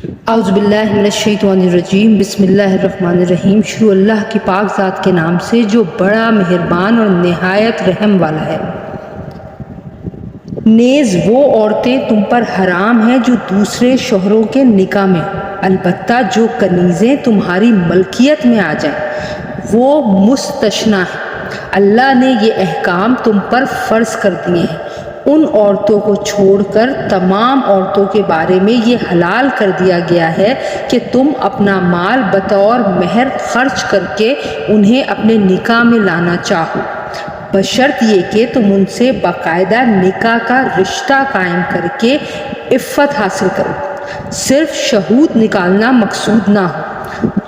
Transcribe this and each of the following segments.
اعوذ باللہ من الشیطان الرجیم، بسم اللہ الرحمن الرحیم۔ شروع اللہ کی پاک ذات کے نام سے جو بڑا مہربان اور نہایت رحم والا ہے۔ نیز وہ عورتیں تم پر حرام ہیں جو دوسرے شوہروں کے نکاح میں، البتہ جو کنیزیں تمہاری ملکیت میں آ جائیں وہ مستثنیٰ ہیں۔ اللہ نے یہ احکام تم پر فرض کر دیے ہیں۔ ان عورتوں کو چھوڑ کر تمام عورتوں کے بارے میں یہ حلال کر دیا گیا ہے کہ تم اپنا مال بطور مہر خرچ کر کے انہیں اپنے نکاح میں لانا چاہو، بشرط یہ کہ تم ان سے باقاعدہ نکاح کا رشتہ قائم کر کے عفت حاصل کرو، صرف شہود نکالنا مقصود نہ ہو۔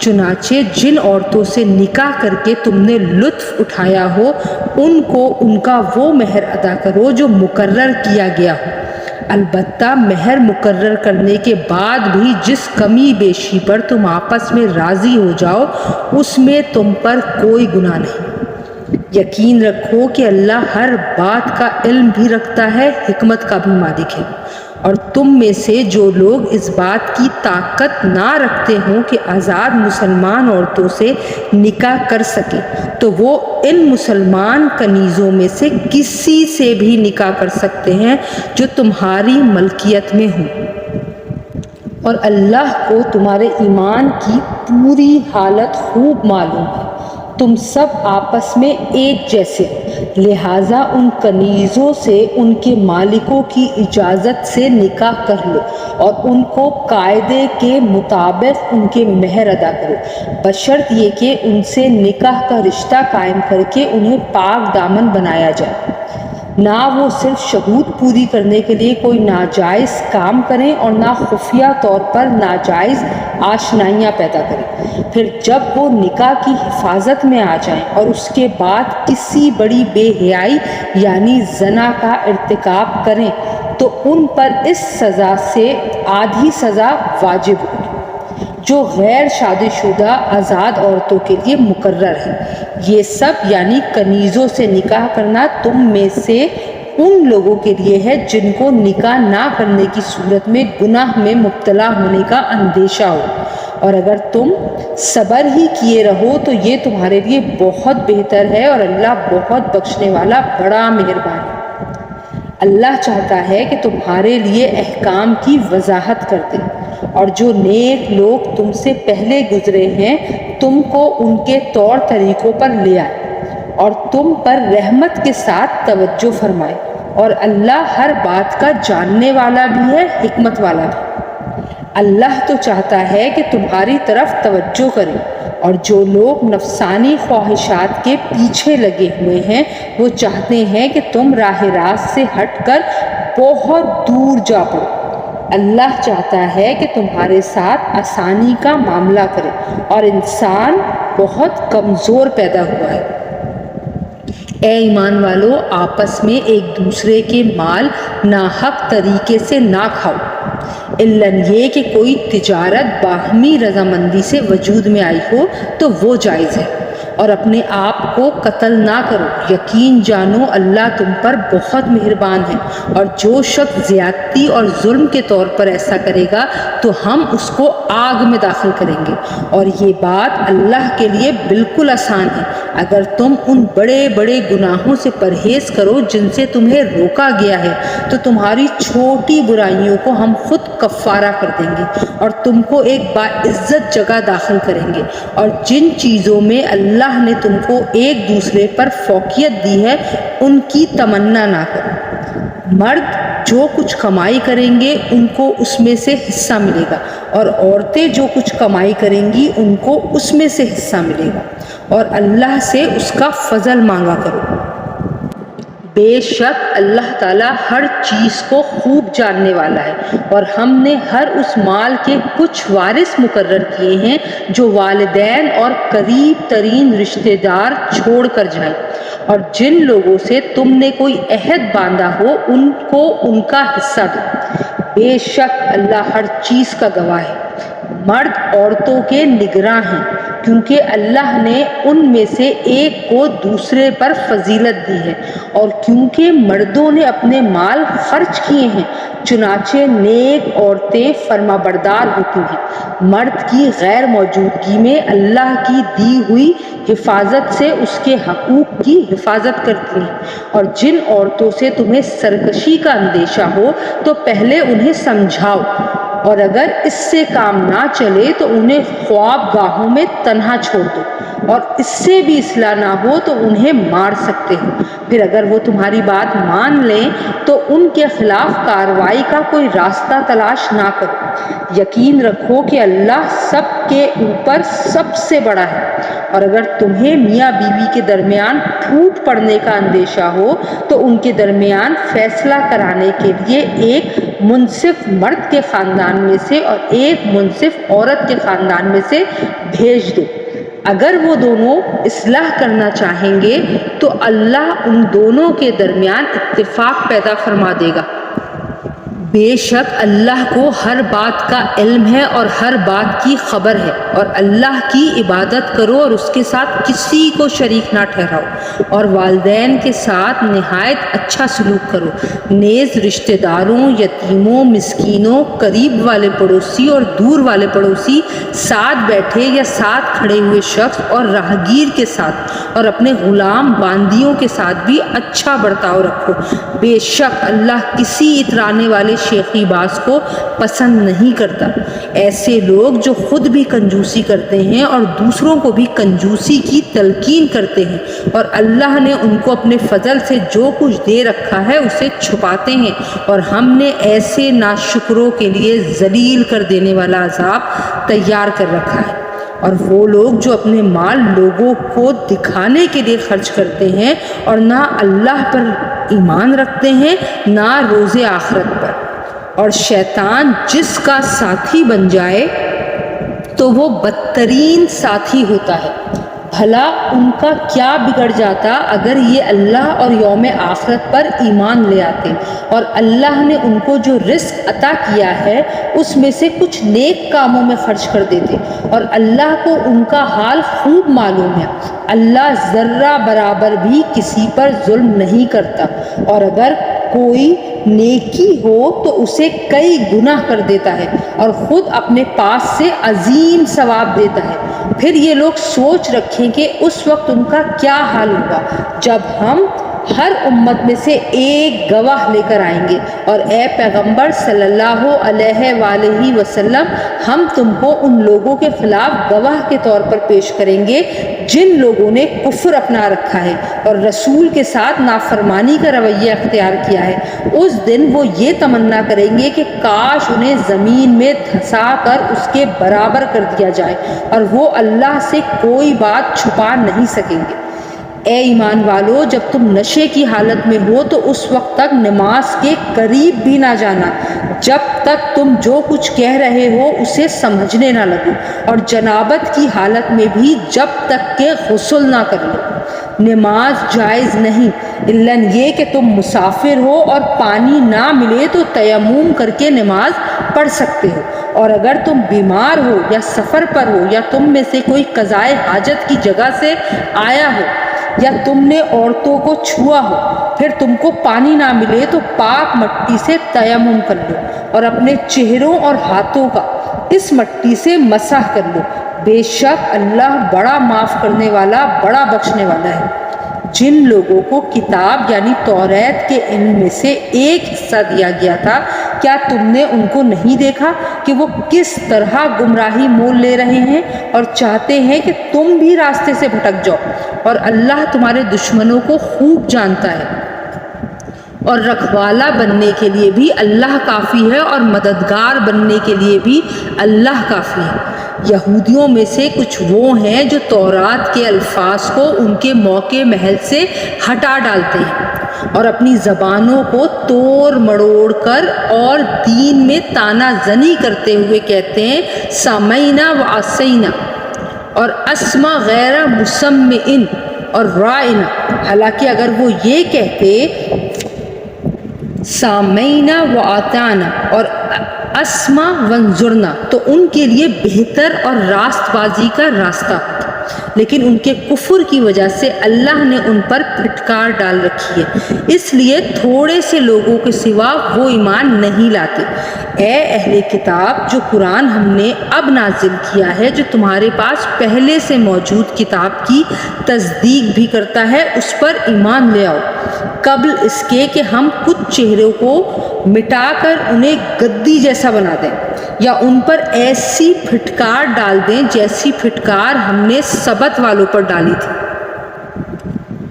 چنانچہ جن عورتوں سے نکاح کر کے تم نے لطف اٹھایا ہو ان کو ان کا وہ مہر ادا کرو جو مقرر کیا گیا ہو، البتہ مہر مقرر کرنے کے بعد بھی جس کمی بیشی پر تم آپس میں راضی ہو جاؤ اس میں تم پر کوئی گناہ نہیں۔ یقین رکھو کہ اللہ ہر بات کا علم بھی رکھتا ہے، حکمت کا بھی مالک ہے۔ اور تم میں سے جو لوگ اس بات کی طاقت نہ رکھتے ہوں کہ آزاد مسلمان عورتوں سے نکاح کر سکیں تو وہ ان مسلمان کنیزوں میں سے کسی سے بھی نکاح کر سکتے ہیں جو تمہاری ملکیت میں ہوں، اور اللہ کو تمہارے ایمان کی پوری حالت خوب معلوم ہے۔ تم سب آپس میں ایک جیسے، لہٰذا ان کنیزوں سے ان کے مالکوں کی اجازت سے نکاح کر لو اور ان کو قاعدے کے مطابق ان کے مہر ادا کرو، بشرط یہ کہ ان سے نکاح کا رشتہ قائم کر کے انہیں پاک دامن بنایا جائے، نہ وہ صرف شہود پوری کرنے کے لیے کوئی ناجائز کام کریں اور نہ خفیہ طور پر ناجائز آشنائیاں پیدا کریں۔ پھر جب وہ نکاح کی حفاظت میں آ جائیں اور اس کے بعد کسی بڑی بے حیائی یعنی زنا کا ارتکاب کریں تو ان پر اس سزا سے آدھی سزا واجب ہوگی جو غیر شادی شدہ آزاد عورتوں کے لیے مقرر ہے۔ یہ سب یعنی کنیزوں سے نکاح کرنا تم میں سے ان لوگوں کے لیے ہے جن کو نکاح نہ کرنے کی صورت میں گناہ میں مبتلا ہونے کا اندیشہ ہو، اور اگر تم صبر ہی کیے رہو تو یہ تمہارے لیے بہت بہتر ہے، اور اللہ بہت بخشنے والا بڑا مہربان ہے۔ اللہ چاہتا ہے کہ تمہارے لیے احکام کی وضاحت کر دے، اور جو نیک لوگ تم سے پہلے گزرے ہیں تم کو ان کے طور طریقوں پر لے آئے اور تم پر رحمت کے ساتھ توجہ فرمائے، اور اللہ ہر بات کا جاننے والا بھی ہے، حکمت والا بھی۔ اللہ تو چاہتا ہے کہ تمہاری طرف توجہ کرے، اور جو لوگ نفسانی خواہشات کے پیچھے لگے ہوئے ہیں وہ چاہتے ہیں کہ تم راہ راست سے ہٹ کر بہت دور جا پڑو۔ اللہ چاہتا ہے کہ تمہارے ساتھ آسانی کا معاملہ کرے، اور انسان بہت کمزور پیدا ہوا ہے۔ اے ایمان والو، آپس میں ایک دوسرے کے مال ناحق طریقے سے نہ کھاؤ، الا یہ کہ کوئی تجارت باہمی رضامندی سے وجود میں آئی ہو تو وہ جائز ہے، اور اپنے آپ کو قتل نہ کرو، یقین جانو اللہ تم پر بہت مہربان ہے۔ اور جو شخص زیادتی اور ظلم کے طور پر ایسا کرے گا تو ہم اس کو آگ میں داخل کریں گے، اور یہ بات اللہ کے لیے بالکل آسان ہے۔ اگر تم ان بڑے بڑے گناہوں سے پرہیز کرو جن سے تمہیں روکا گیا ہے تو تمہاری چھوٹی برائیوں کو ہم خود کفارہ کر دیں گے اور تم کو ایک باعزت جگہ داخل کریں گے۔ اور جن چیزوں میں اللہ نے تم کو ایک دوسرے پر فوقیت دی ہے ان کی تمنا نہ کرو۔ مرد جو کچھ کمائی کریں گے ان کو اس میں سے حصہ ملے گا، اور عورتیں جو کچھ کمائی کریں گی ان کو اس میں سے حصہ ملے گا، اور اللہ سے اس کا فضل مانگا کرو۔ بے شک اللہ تعالیٰ ہر چیز کو خوب جاننے والا ہے، اور ہم نے ہر اس مال کے کچھ وارث مقرر کیے ہیں جو والدین اور قریب ترین رشتہ دار چھوڑ کر جائیں، اور جن لوگوں سے تم نے کوئی عہد باندھا ہو ان کو ان کا حصہ دو۔ بے شک اللہ ہر چیز کا گواہ ہے۔ مرد عورتوں کے نگراں ہیں، کیونکہ اللہ نے ان میں سے ایک کو دوسرے پر فضیلت دی ہے، اور کیونکہ مردوں نے اپنے مال خرچ کیے ہیں، چنانچہ نیک عورتیں فرما بردار ہوتی ہیں، مرد کی غیر موجودگی میں اللہ کی دی ہوئی حفاظت سے اس کے حقوق کی حفاظت کرتی ہیں، اور جن عورتوں سے تمہیں سرکشی کا اندیشہ ہو تو پہلے انہیں سمجھاؤ، اور اگر اس سے کام نہ چلے تو انہیں خواب گاہوں میں تنہا چھوڑ دو، اور اس سے بھی اصلاح نہ ہو تو انہیں مار سکتے ہو، پھر اگر وہ تمہاری بات مان لیں تو ان کے خلاف کارروائی کا کوئی راستہ تلاش نہ کرو، یقین رکھو کہ اللہ سب کے اوپر سب سے بڑا ہے، اور اگر تمہیں میاں بیوی کے درمیان پھوٹ پڑنے کا اندیشہ ہو تو ان کے درمیان فیصلہ کرانے کے لیے ایک منصف مرد کے خاندان میں سے اور ایک منصف عورت کے خاندان میں سے بھیج دو، اگر وہ دونوں اصلاح کرنا چاہیں گے تو اللہ ان دونوں کے درمیان اتفاق پیدا فرما دے گا۔ بے شک اللہ کو ہر بات کا علم ہے اور ہر بات کی خبر ہے، اور اللہ کی عبادت کرو اور اس کے ساتھ کسی کو شریک نہ ٹھہراؤ، اور والدین کے ساتھ نہایت اچھا سلوک کرو، نیز رشتہ داروں، یتیموں، مسکینوں، قریب والے پڑوسی اور دور والے پڑوسی، ساتھ بیٹھے یا ساتھ کھڑے ہوئے شخص اور راہگیر کے ساتھ اور اپنے غلام باندیوں کے ساتھ بھی اچھا برتاؤ رکھو، بے شک اللہ کسی اترانے والے شیخی باز کو پسند نہیں کرتا۔ ایسے لوگ جو خود بھی کنجوسی کرتے ہیں اور دوسروں کو بھی کنجوسی کی تلقین کرتے ہیں، اور اللہ نے ان کو اپنے فضل سے جو کچھ دے رکھا ہے اسے چھپاتے ہیں، اور ہم نے ایسے ناشکروں کے لیے ذلیل کر دینے والا عذاب تیار کر رکھا ہے۔ اور وہ لوگ جو اپنے مال لوگوں کو دکھانے کے لیے خرچ کرتے ہیں اور نہ اللہ پر ایمان رکھتے ہیں نہ روز آخرت پر، اور شیطان جس کا ساتھی بن جائے تو وہ بدترین ساتھی ہوتا ہے۔ بھلا ان کا کیا بگڑ جاتا اگر یہ اللہ اور یوم آخرت پر ایمان لے آتے، اور اللہ نے ان کو جو رزق عطا کیا ہے اس میں سے کچھ نیک کاموں میں خرچ کر دیتے، اور اللہ کو ان کا حال خوب معلوم ہے۔ اللہ ذرہ برابر بھی کسی پر ظلم نہیں کرتا، اور اگر کوئی نیکی ہو تو اسے کئی گناہ کر دیتا ہے اور خود اپنے پاس سے عظیم ثواب دیتا ہے۔ پھر یہ لوگ سوچ رکھیں کہ اس وقت ان کا کیا حال ہوگا جب ہم ہر امت میں سے ایک گواہ لے کر آئیں گے، اور اے پیغمبر صلی اللہ علیہ وآلہ وسلم، ہم تم کو ان لوگوں کے خلاف گواہ کے طور پر پیش کریں گے جن لوگوں نے کفر اپنا رکھا ہے اور رسول کے ساتھ نافرمانی کا رویہ اختیار کیا ہے۔ اس دن وہ یہ تمنا کریں گے کہ کاش انہیں زمین میں دھسا کر اس کے برابر کر دیا جائے، اور وہ اللہ سے کوئی بات چھپا نہیں سکیں گے۔ اے ایمان والو، جب تم نشے کی حالت میں ہو تو اس وقت تک نماز کے قریب بھی نہ جانا جب تک تم جو کچھ کہہ رہے ہو اسے سمجھنے نہ لگو، اور جنابت کی حالت میں بھی جب تک کہ غسل نہ کر لو۔ نماز جائز نہیں الا یہ کہ تم مسافر ہو اور پانی نہ ملے تو تیمم کر کے نماز پڑھ سکتے ہو، اور اگر تم بیمار ہو یا سفر پر ہو یا تم میں سے کوئی قضائے حاجت کی جگہ سے آیا ہو یا تم نے عورتوں کو چھوا ہو، پھر تم کو پانی نہ ملے تو پاک مٹی سے تیمم کر لو اور اپنے چہروں اور ہاتھوں کا اس مٹی سے مسح کر لو، بے شک اللہ بڑا معاف کرنے والا بڑا بخشنے والا ہے۔ جن لوگوں کو کتاب یعنی توریت کے علم میں سے ایک حصہ دیا گیا تھا، کیا تم نے ان کو نہیں دیکھا کہ وہ کس طرح گمراہی مول لے رہے ہیں اور چاہتے ہیں کہ تم بھی راستے سے بھٹک جاؤ، اور اللہ تمہارے دشمنوں کو خوب جانتا ہے، اور رکھوالا بننے کے لیے بھی اللہ کافی ہے اور مددگار بننے کے لیے بھی اللہ کافی ہے۔ یہودیوں میں سے کچھ وہ ہیں جو تورات کے الفاظ کو ان کے موقع محل سے ہٹا ڈالتے ہیں اور اپنی زبانوں کو توڑ مڑوڑ کر اور دین میں تانا زنی کرتے ہوئے کہتے ہیں سمعنا و عصینا اور اسما غیر مسمعن اور رائنا، حالانکہ اگر وہ یہ کہتے سامعنا و اطعنا اور اسما وانظرنا تو ان کے لیے بہتر اور راست بازی کا راستہ ہوتا۔ لیکن ان کے کفر کی وجہ سے اللہ نے ان پر پھٹکار ڈال رکھی ہے، اس لیے تھوڑے سے لوگوں کے سوا وہ ایمان نہیں لاتے۔ اے اہل کتاب، جو قرآن ہم نے اب نازل کیا ہے، جو تمہارے پاس پہلے سے موجود کتاب کی تصدیق بھی کرتا ہے، اس پر ایمان لے آؤ، قبل اس کے کہ ہم کچھ چہروں کو مٹا کر انہیں گدی جیسا بنا دیں یا ان پر ایسی پھٹکار ڈال دیں جیسی پھٹکار ہم نے سبت والوں پر ڈالی تھی۔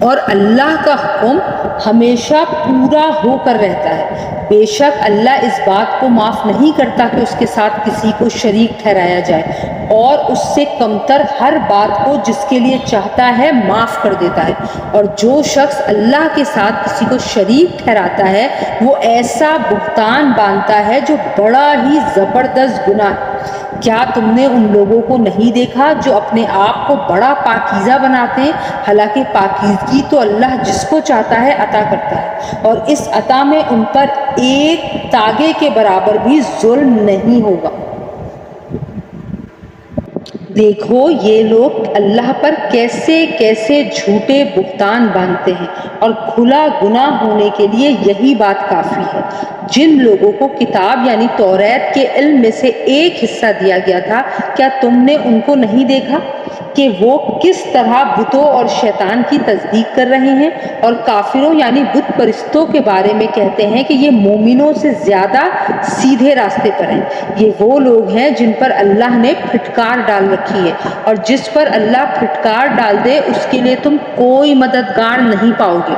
اور اللہ کا حکم ہمیشہ پورا ہو کر رہتا ہے۔ بے شک اللہ اس بات کو معاف نہیں کرتا کہ اس کے ساتھ کسی کو شریک ٹھہرایا جائے، اور اس سے کمتر ہر بات کو جس کے لیے چاہتا ہے معاف کر دیتا ہے۔ اور جو شخص اللہ کے ساتھ کسی کو شریک ٹھہراتا ہے وہ ایسا بہتان باندھتا ہے جو بڑا ہی زبردست گناہ ہے۔ کیا تم نے ان لوگوں کو نہیں دیکھا جو اپنے آپ کو بڑا پاکیزہ بناتے ہیں؟ حالانکہ پاکیزگی تو اللہ جس کو چاہتا ہے عطا کرتا ہے، اور اس عطا میں ان پر ایک تاگے کے برابر بھی ظلم نہیں ہوگا۔ دیکھو یہ لوگ اللہ پر کیسے کیسے جھوٹے بہتان باندھتے ہیں، اور کھلا گناہ ہونے کے لیے یہی بات کافی ہے۔ جن لوگوں کو کتاب یعنی توریت کے علم میں سے ایک حصہ دیا گیا تھا، کیا تم نے ان کو نہیں دیکھا کہ وہ کس طرح بتوں اور شیطان کی تصدیق کر رہے ہیں، اور کافروں یعنی بت پرستوں کے بارے میں کہتے ہیں کہ یہ مومنوں سے زیادہ سیدھے راستے پر ہیں۔ یہ وہ لوگ ہیں جن پر اللہ نے پھٹکار ڈال رکھی ہے، اور جس پر اللہ پھٹکار ڈال دے اس کے لیے تم کوئی مددگار نہیں پاؤ گے۔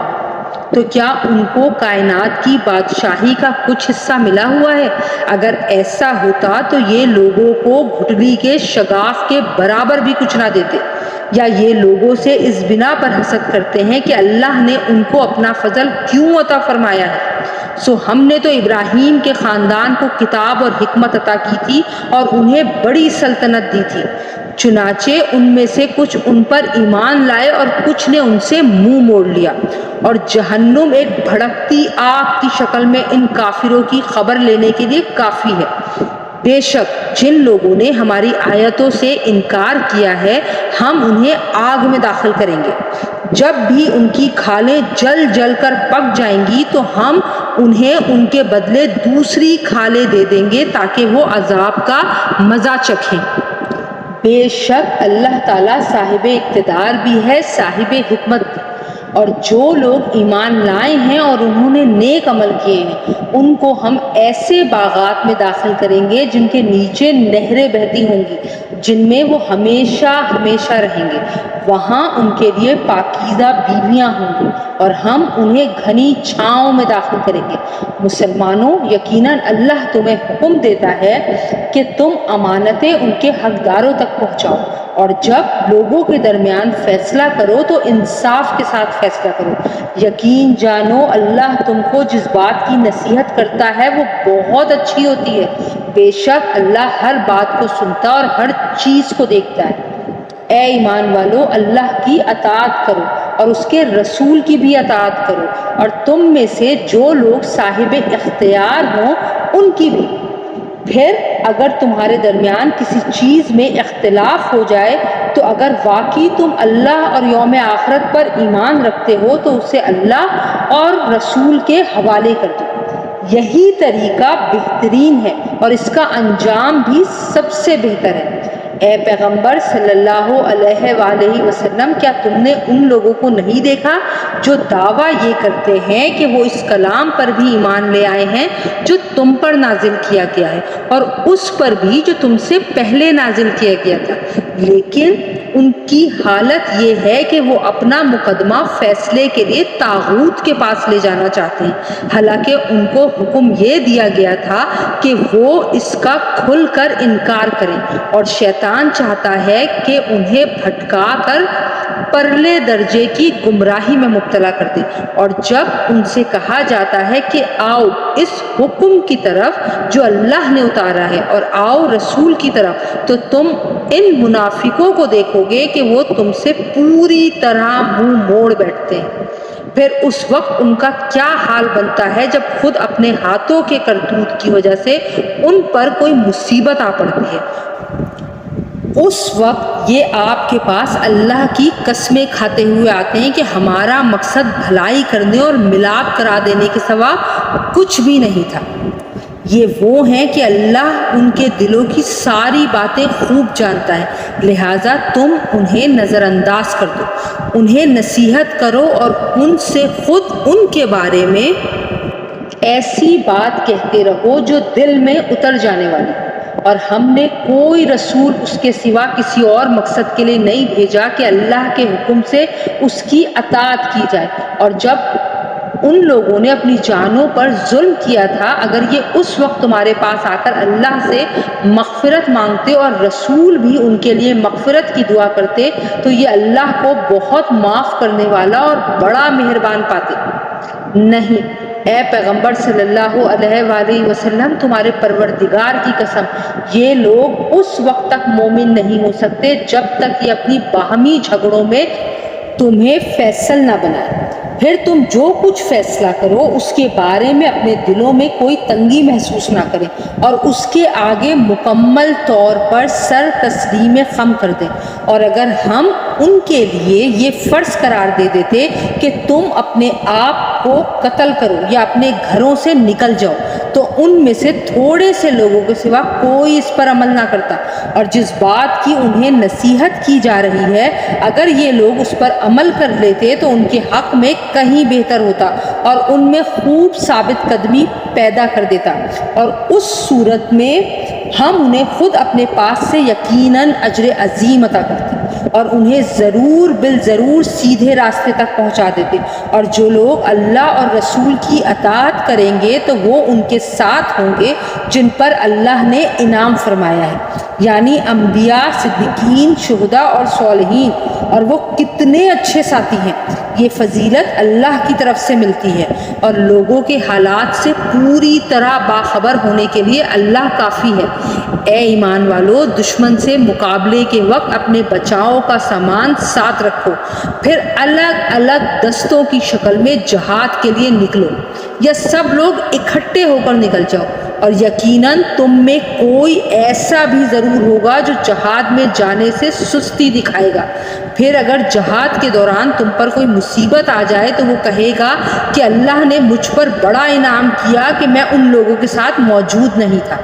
تو کیا ان کو کائنات کی بادشاہی کا کچھ حصہ ملا ہوا ہے؟ اگر ایسا ہوتا تو یہ لوگوں کو گھٹلی کے شگاف کے برابر بھی کچھ نہ دیتے۔ یا یہ لوگوں سے اس بنا پر حسد کرتے ہیں کہ اللہ نے ان کو اپنا فضل کیوں عطا فرمایا ہے؟ سو ہم نے تو ابراہیم کے خاندان کو کتاب اور حکمت عطا کی تھی اور انہیں بڑی سلطنت دی تھی، چنانچہ ان میں سے کچھ ان پر ایمان لائے اور کچھ نے ان سے منہ موڑ لیا۔ اور جہنم ایک بھڑکتی آگ کی شکل میں ان کافروں کی خبر لینے کے لیے کافی ہے۔ بے شک جن لوگوں نے ہماری آیتوں سے انکار کیا ہے ہم انہیں آگ میں داخل کریں گے، جب بھی ان کی کھالیں جل جل کر پک جائیں گی تو ہم انہیں ان کے بدلے دوسری کھالیں دے دیں گے تاکہ وہ عذاب کا مزہ چکھیں۔ بے شک اللہ تعالیٰ صاحب اقتدار بھی ہے، صاحب حکمت بھی۔ اور جو لوگ ایمان لائے ہیں اور انہوں نے نیک عمل کیے ہیں ان کو ہم ایسے باغات میں داخل کریں گے جن کے نیچے نہریں بہتی ہوں گی، جن میں وہ ہمیشہ ہمیشہ رہیں گے۔ وہاں ان کے لیے پاکیزہ بیویاں ہوں گی اور ہم انہیں گھنی چھاؤں میں داخل کریں گے۔ مسلمانوں، یقیناً اللہ تمہیں حکم دیتا ہے کہ تم امانتیں ان کے حقداروں تک پہنچاؤ، اور جب لوگوں کے درمیان فیصلہ کرو تو انصاف کے ساتھ فیصلہ کرو۔ یقین جانو اللہ تم کو جس بات کی نصیحت کرتا ہے وہ بہت اچھی ہوتی ہے۔ بے شک اللہ ہر بات کو سنتا اور ہر چیز کو دیکھتا ہے۔ اے ایمان والو، اللہ کی اطاعت کرو اور اس کے رسول کی بھی اطاعت کرو، اور تم میں سے جو لوگ صاحب اختیار ہوں ان کی بھی۔ پھر اگر تمہارے درمیان کسی چیز میں اختلاف ہو جائے تو اگر واقعی تم اللہ اور یوم آخرت پر ایمان رکھتے ہو تو اسے اللہ اور رسول کے حوالے کر دو۔ یہی طریقہ بہترین ہے اور اس کا انجام بھی سب سے بہتر ہے۔ اے پیغمبر صلی اللہ علیہ وآلہ وسلم، کیا تم نے ان لوگوں کو نہیں دیکھا جو دعویٰ یہ کرتے ہیں کہ وہ اس کلام پر بھی ایمان لے آئے ہیں جو تم پر نازل کیا گیا ہے اور اس پر بھی جو تم سے پہلے نازل کیا گیا تھا، لیکن ان کی حالت یہ ہے کہ وہ اپنا مقدمہ فیصلے کے لیے طاغوت کے پاس لے جانا چاہتے ہیں، حالانکہ ان کو حکم یہ دیا گیا تھا کہ وہ اس کا کھل کر انکار کریں، اور شیطان چاہتا ہے کہ انہیں بھٹکا کر پرلے درجے کی گمراہی میں مبتلا کر دے۔ اور جب ان سے کہا جاتا ہے کہ آؤ اس حکم کی طرف جو اللہ نے اتارا ہے اور آؤ رسول کی طرف، تو تم ان منافقوں کو دیکھو گے کہ وہ تم سے پوری طرح منہ موڑ بیٹھتے ہیں۔ پھر اس وقت ان کا کیا حال بنتا ہے جب خود اپنے ہاتھوں کے کرتوت کی وجہ سے ان پر کوئی مصیبت آ پڑتی ہے۔ اس وقت یہ آپ کے پاس اللہ کی قسمیں کھاتے ہوئے آتے ہیں کہ ہمارا مقصد بھلائی کرنے اور ملاپ کرا دینے کے سوا کچھ بھی نہیں تھا۔ یہ وہ ہیں کہ اللہ ان کے دلوں کی ساری باتیں خوب جانتا ہے، لہٰذا تم انہیں نظر انداز کر دو، انہیں نصیحت کرو اور ان سے خود ان کے بارے میں ایسی بات کہتے رہو جو دل میں اتر جانے والی۔ اور ہم نے کوئی رسول اس کے سوا کسی اور مقصد کے لیے نہیں بھیجا کہ اللہ کے حکم سے اس کی اطاعت کی جائے۔ اور جب ان لوگوں نے اپنی جانوں پر ظلم کیا تھا، اگر یہ اس وقت تمہارے پاس آ کر اللہ سے مغفرت مانگتے اور رسول بھی ان کے لیے مغفرت کی دعا کرتے تو یہ اللہ کو بہت معاف کرنے والا اور بڑا مہربان پاتے۔ نہیں، اے پیغمبر صلی اللہ علیہ وآلہ وسلم، تمہارے پروردگار کی قسم، یہ لوگ اس وقت تک مومن نہیں ہو سکتے جب تک یہ اپنی باہمی جھگڑوں میں تمہیں فیصل نہ بنائے۔ پھر تم جو کچھ فیصلہ کرو اس کے بارے میں اپنے دلوں میں کوئی تنگی محسوس نہ کریں اور اس کے آگے مکمل طور پر سر تسلیم خم کر دیں۔ اور اگر ہم ان کے لیے یہ فرض قرار دے دیتے کہ تم اپنے آپ کو قتل کرو یا اپنے گھروں سے نکل جاؤ تو ان میں سے تھوڑے سے لوگوں کے سوا کوئی اس پر عمل نہ کرتا۔ اور جس بات کی انہیں نصیحت کی جا رہی ہے اگر یہ لوگ اس پر عمل کر لیتے تو ان کے حق میں کہیں بہتر ہوتا اور ان میں خوب ثابت قدمی پیدا کر دیتا، اور اس صورت میں ہم انہیں خود اپنے پاس سے یقیناً اجر عظیم عطا کرتے اور انہیں ضرور بالضرور سیدھے راستے تک پہنچا دیتے۔ اور جو لوگ اللہ اور رسول کی اطاعت کریں گے تو وہ ان کے ساتھ ہوں گے جن پر اللہ نے انعام فرمایا ہے، یعنی انبیاء، صدیقین، شہداء اور صالحین، اور وہ کتنے اچھے ساتھی ہیں۔ یہ فضیلت اللہ کی طرف سے ملتی ہے اور لوگوں کے حالات سے پوری طرح باخبر ہونے کے لیے اللہ کافی ہے۔ اے ایمان والو، دشمن سے مقابلے کے وقت اپنے بچاؤ کا سامان ساتھ رکھو، پھر الگ الگ دستوں کی شکل میں جہاد کے لیے نکلو یا سب لوگ اکٹھے ہو کر نکل جاؤ، اور یقیناً تم میں کوئی ایسا بھی ضرور ہوگا جو جہاد میں جانے سے سستی دکھائے گا۔ پھر اگر جہاد کے دوران تم پر کوئی مصیبت آ جائے تو وہ کہے گا کہ اللہ نے مجھ پر بڑا انعام کیا کہ میں ان لوگوں کے ساتھ موجود نہیں تھا۔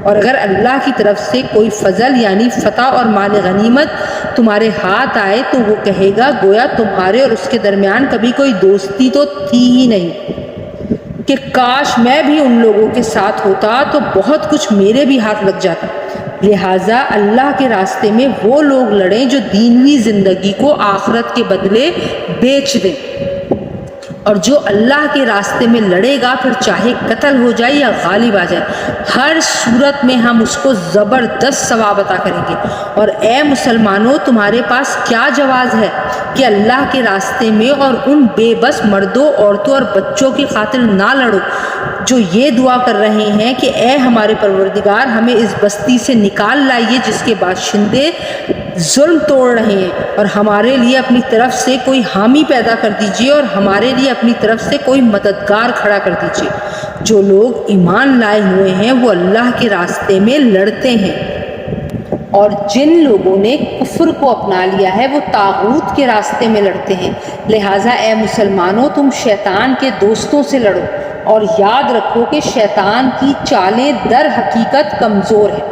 اور اگر اللہ کی طرف سے کوئی فضل یعنی فتح اور مال غنیمت تمہارے ہاتھ آئے تو وہ کہے گا گویا تمہارے اور اس کے درمیان کبھی کوئی دوستی تو تھی ہی نہیں، کہ کاش میں بھی ان لوگوں کے ساتھ ہوتا تو بہت کچھ میرے بھی ہاتھ لگ جاتا۔ لہٰذا اللہ کے راستے میں وہ لوگ لڑیں جو دینوی زندگی کو آخرت کے بدلے بیچ دیں، اور جو اللہ کے راستے میں لڑے گا پھر چاہے قتل ہو جائے یا غالب آ جائے، ہر صورت میں ہم اس کو زبردست ثواب عطا کریں گے۔ اور اے مسلمانوں، تمہارے پاس کیا جواز ہے کہ اللہ کے راستے میں اور ان بے بس مردوں، عورتوں اور بچوں کی خاطر نہ لڑو جو یہ دعا کر رہے ہیں کہ اے ہمارے پروردگار، ہمیں اس بستی سے نکال لائیے جس کے باشندے ظلم توڑ رہے ہیں، اور ہمارے لیے اپنی طرف سے کوئی حامی پیدا کر دیجیے اور ہمارے لیے اپنی طرف سے کوئی مددگار کھڑا کر دیجیے۔ جو لوگ ایمان لائے ہوئے ہیں وہ اللہ کے راستے میں لڑتے ہیں، اور جن لوگوں نے کفر کو اپنا لیا ہے وہ طاغوت کے راستے میں لڑتے ہیں۔ لہٰذا اے مسلمانوں، تم شیطان کے دوستوں سے لڑو اور یاد رکھو کہ شیطان کی چالیں در حقیقت کمزور ہیں۔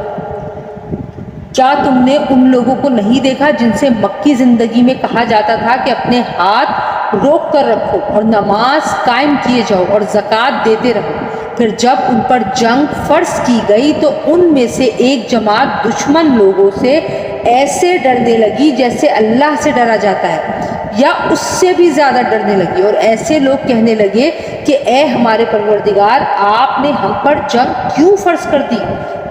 کیا تم نے ان لوگوں کو نہیں دیکھا جن سے مکی زندگی میں کہا جاتا تھا کہ اپنے ہاتھ روک کر رکھو اور نماز قائم کیے جاؤ اور زکوٰۃ دیتے رہو؟ پھر جب ان پر جنگ فرض کی گئی تو ان میں سے ایک جماعت دشمن لوگوں سے ایسے ڈرنے لگی جیسے اللہ سے ڈرا جاتا ہے یا اس سے بھی زیادہ ڈرنے لگی، اور ایسے لوگ کہنے لگے کہ اے ہمارے پروردگار، آپ نے ہم پر جنگ کیوں فرض کر دی؟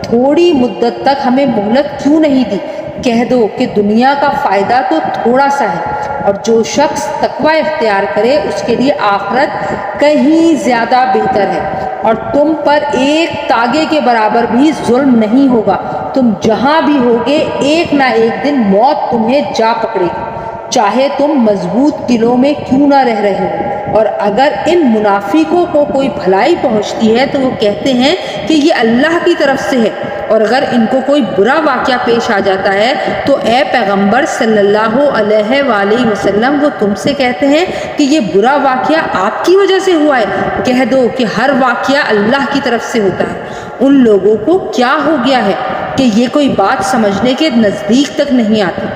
تھوڑی مدت تک ہمیں مہلت کیوں نہیں دی؟ کہہ دو کہ دنیا کا فائدہ تو تھوڑا سا ہے، اور جو شخص تقوی اختیار کرے اس کے لیے آخرت کہیں زیادہ بہتر ہے، اور تم پر ایک تاگے کے برابر بھی ظلم نہیں ہوگا۔ تم جہاں بھی ہوگے ایک نہ ایک دن موت تمہیں جا پکڑے گی، چاہے تم مضبوط قلعوں میں کیوں نہ رہ رہے ہو۔ اور اگر ان منافقوں کو کوئی بھلائی پہنچتی ہے تو وہ کہتے ہیں کہ یہ اللہ کی طرف سے ہے، اور اگر ان کو کوئی برا واقعہ پیش آ جاتا ہے تو اے پیغمبر صلی اللہ علیہ وآلہ وسلم وہ تم سے کہتے ہیں کہ یہ برا واقعہ آپ کی وجہ سے ہوا ہے، کہہ دو کہ ہر واقعہ اللہ کی طرف سے ہوتا ہے۔ ان لوگوں کو کیا ہو گیا ہے کہ یہ کوئی بات سمجھنے کے نزدیک تک نہیں آتی۔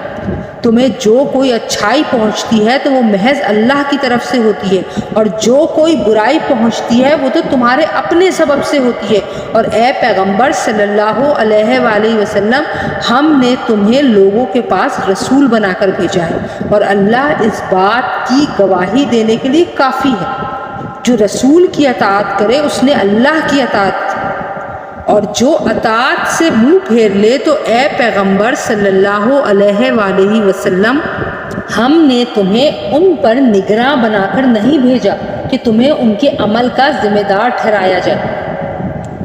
تمہیں جو کوئی اچھائی پہنچتی ہے تو وہ محض اللہ کی طرف سے ہوتی ہے، اور جو کوئی برائی پہنچتی ہے وہ تو تمہارے اپنے سبب سے ہوتی ہے۔ اور اے پیغمبر صلی اللہ علیہ وآلہ وسلم ہم نے تمہیں لوگوں کے پاس رسول بنا کر بھیجا ہے، اور اللہ اس بات کی گواہی دینے کے لیے کافی ہے، جو رسول کی اطاعت کرے اس نے اللہ کی اطاعت کی، اور جو اطاعت سے منہ پھیر لے تو اے پیغمبر صلی اللہ علیہ وآلہ وسلم ہم نے تمہیں ان پر نگراں بنا کر نہیں بھیجا کہ تمہیں ان کے عمل کا ذمہ دار ٹھہرایا جائے۔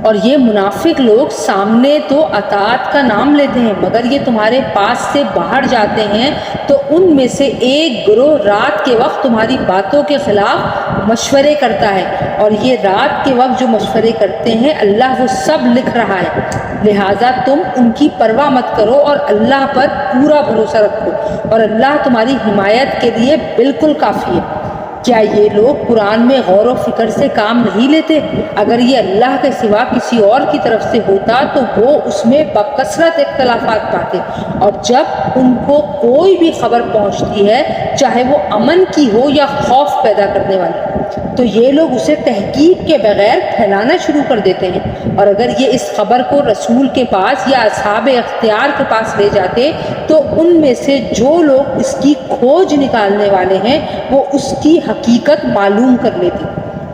اور یہ منافق لوگ سامنے تو اطاعت کا نام لیتے ہیں، مگر یہ تمہارے پاس سے باہر جاتے ہیں تو ان میں سے ایک گروہ رات کے وقت تمہاری باتوں کے خلاف مشورے کرتا ہے، اور یہ رات کے وقت جو مشورے کرتے ہیں اللہ وہ سب لکھ رہا ہے، لہٰذا تم ان کی پرواہ مت کرو اور اللہ پر پورا بھروسہ رکھو، اور اللہ تمہاری حمایت کے لیے بالکل کافی ہے۔ کیا یہ لوگ قرآن میں غور و فکر سے کام نہیں لیتے؟ اگر یہ اللہ کے سوا کسی اور کی طرف سے ہوتا تو وہ اس میں بکثرت اختلافات پاتے، اور جب ان کو کوئی بھی خبر پہنچتی ہے چاہے وہ امن کی ہو یا خوف پیدا کرنے والی، تو یہ لوگ اسے تحقیق کے بغیر پھیلانا شروع کر دیتے ہیں، اور اگر یہ اس خبر کو رسول کے پاس یا اصحاب اختیار کے پاس لے جاتے تو ان میں سے جو لوگ اس کی کھوج نکالنے والے ہیں وہ اس کی حقیقت معلوم کر لیتی۔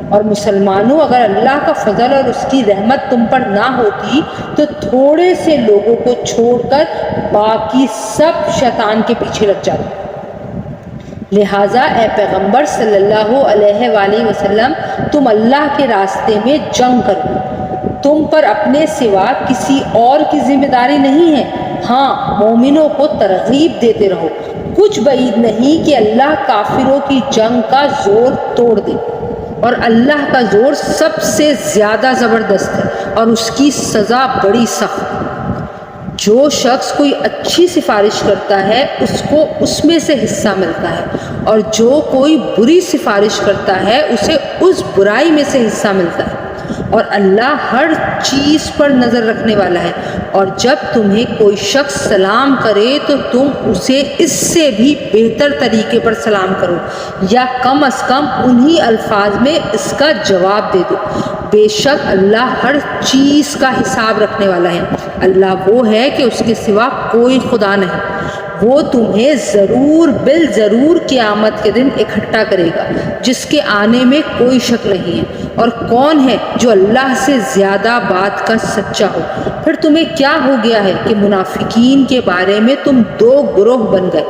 اور مسلمانوں اگر اللہ کا فضل اور اس کی رحمت تم پر نہ ہوتی تو تھوڑے سے لوگوں کو چھوڑ کر باقی سب شیطان کے پیچھے لگ جاتے۔ لہٰذا اے پیغمبر صلی اللہ علیہ وآلہ وسلم تم اللہ کے راستے میں جنگ کرو، تم پر اپنے سوا کسی اور کی ذمہ داری نہیں ہے، ہاں مومنوں کو ترغیب دیتے رہو، کچھ بعید نہیں کہ اللہ کافروں کی جنگ کا زور توڑ دے، اور اللہ کا زور سب سے زیادہ زبردست ہے اور اس کی سزا بڑی سخت۔ جو شخص کوئی اچھی سفارش کرتا ہے اس کو اس میں سے حصہ ملتا ہے، اور جو کوئی بری سفارش کرتا ہے اسے اس برائی میں سے حصہ ملتا ہے، اور اللہ ہر چیز پر نظر رکھنے والا ہے۔ اور جب تمہیں کوئی شخص سلام کرے تو تم اسے اس سے بھی بہتر طریقے پر سلام کرو، یا کم از کم انہی الفاظ میں اس کا جواب دے دو۔ بے شک اللہ ہر چیز کا حساب رکھنے والا ہے۔ اللہ وہ ہے کہ اس کے سوا کوئی خدا نہیں، وہ تمہیں ضرور بالضرور قیامت کے دن اکٹھا کرے گا جس کے آنے میں کوئی شک نہیں ہے، اور کون ہے جو اللہ سے زیادہ بات کا سچا ہو۔ پھر تمہیں کیا ہو گیا ہے کہ منافقین کے بارے میں تم دو گروہ بن گئے،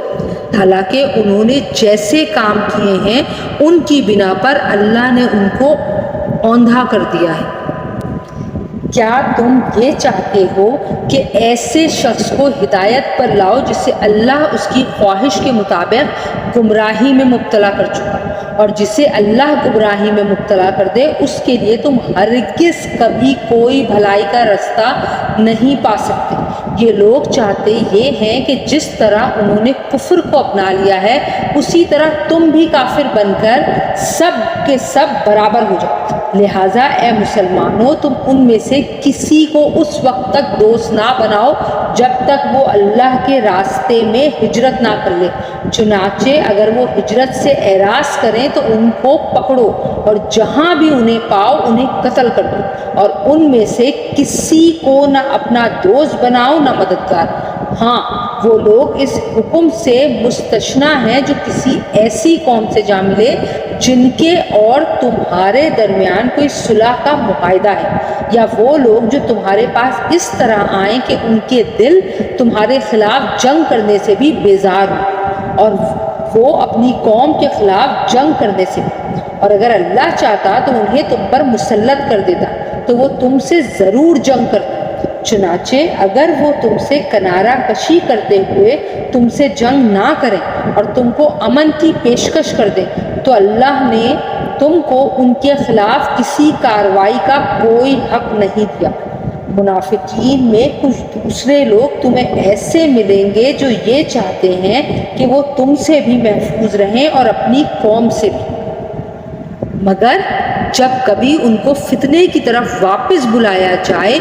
حالانکہ انہوں نے جیسے کام کیے ہیں ان کی بنا پر اللہ نے ان کو اوندھا کر دیا ہے۔ کیا تم یہ چاہتے ہو کہ ایسے شخص کو ہدایت پر لاؤ جسے اللہ اس کی خواہش کے مطابق گمراہی میں مبتلا کر چکا، اور جسے اللہ گمراہی میں مبتلا کر دے اس کے لیے تم ہرگز کبھی کوئی بھلائی کا رستہ نہیں پا سکتے۔ یہ لوگ چاہتے یہ ہیں کہ جس طرح انہوں نے کفر کو اپنا لیا ہے اسی طرح تم بھی کافر بن کر سب کے سب برابر ہو جاؤ۔ لہٰذا اے مسلمانوں تم ان میں سے کسی کو اس وقت تک دوست نہ بناؤ جب تک وہ اللہ کے راستے میں ہجرت نہ کر لے، چنانچہ اگر وہ ہجرت سے اعراض کریں تو ان کو پکڑو اور جہاں بھی انہیں پاؤ انہیں قتل کر دو، اور ان میں سے کسی کو نہ اپنا دوست بناؤ نہ مددگار۔ ہاں وہ لوگ اس حکم سے مستثنیٰ ہیں جو کسی ایسی قوم سے جا ملے جن کے اور تمہارے درمیان کوئی صلح کا معاہدہ ہے، یا وہ لوگ جو تمہارے پاس اس طرح آئیں کہ ان کے دل تمہارے خلاف جنگ کرنے سے بھی بیزار ہوں، اور وہ اپنی قوم کے خلاف جنگ کرنے سے بھی، اور اگر اللہ چاہتا تو انہیں تم پر مسلط کر دیتا تو وہ تم سے ضرور جنگ کرتا۔ چنانچہ اگر وہ تم سے کنارہ کشی کرتے ہوئے تم سے جنگ نہ کریں اور تم کو امن کی پیشکش کر دیں تو اللہ نے تم کو ان کے خلاف کسی کارروائی کا کوئی حق نہیں دیا۔ منافقین میں کچھ دوسرے لوگ تمہیں ایسے ملیں گے جو یہ چاہتے ہیں کہ وہ تم سے بھی محفوظ رہیں اور اپنی قوم سے بھی، مگر جب کبھی ان کو فتنے کی طرف واپس بلایا جائے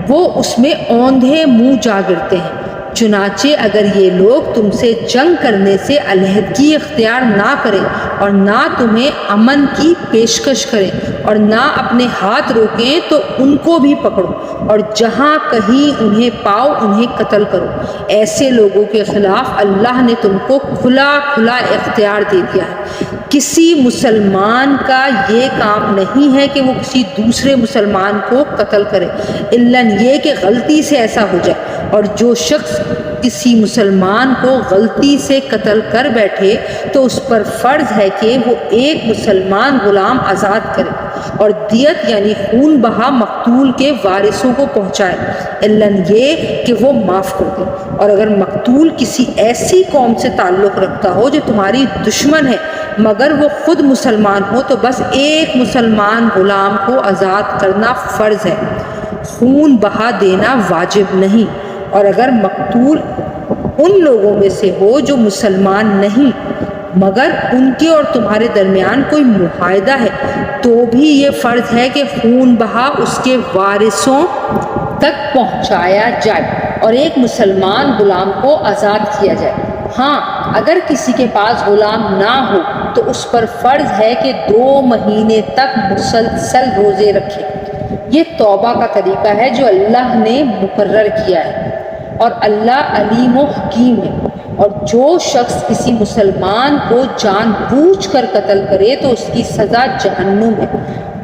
وہ اس میں اوندھے منہ جا گرتے ہیں۔ چنانچہ اگر یہ لوگ تم سے جنگ کرنے سے علیحدگی اختیار نہ کریں اور نہ تمہیں امن کی پیشکش کریں اور نہ اپنے ہاتھ روکیں تو ان کو بھی پکڑو اور جہاں کہیں انہیں پاؤ انہیں قتل کرو۔ ایسے لوگوں کے خلاف اللہ نے تم کو کھلا کھلا اختیار دے دیا ہے۔ کسی مسلمان کا یہ کام نہیں ہے کہ وہ کسی دوسرے مسلمان کو قتل کرے الا یہ کہ غلطی سے ایسا ہو جائے، اور جو شخص کسی مسلمان کو غلطی سے قتل کر بیٹھے تو اس پر فرض ہے کہ وہ ایک مسلمان غلام آزاد کرے اور دیت یعنی خون بہا مقتول کے وارثوں کو پہنچائے الا یہ کہ وہ معاف کر دے۔ اور اگر مقتول کسی ایسی قوم سے تعلق رکھتا ہو جو تمہاری دشمن ہے مگر وہ خود مسلمان ہو تو بس ایک مسلمان غلام کو آزاد کرنا فرض ہے، خون بہا دینا واجب نہیں۔ اور اگر مقتول ان لوگوں میں سے ہو جو مسلمان نہیں مگر ان کے اور تمہارے درمیان کوئی معاہدہ ہے تو بھی یہ فرض ہے کہ خون بہا اس کے وارثوں تک پہنچایا جائے اور ایک مسلمان غلام کو آزاد کیا جائے۔ ہاں اگر کسی کے پاس غلام نہ ہو تو اس پر فرض ہے کہ 2 مہینے تک مسلسل روزے رکھے۔ یہ توبہ کا طریقہ ہے جو اللہ نے مقرر کیا ہے، اور اللہ علیم و حکیم ہے۔ اور جو شخص کسی مسلمان کو جان بوجھ کر قتل کرے تو اس کی سزا جہنم ہے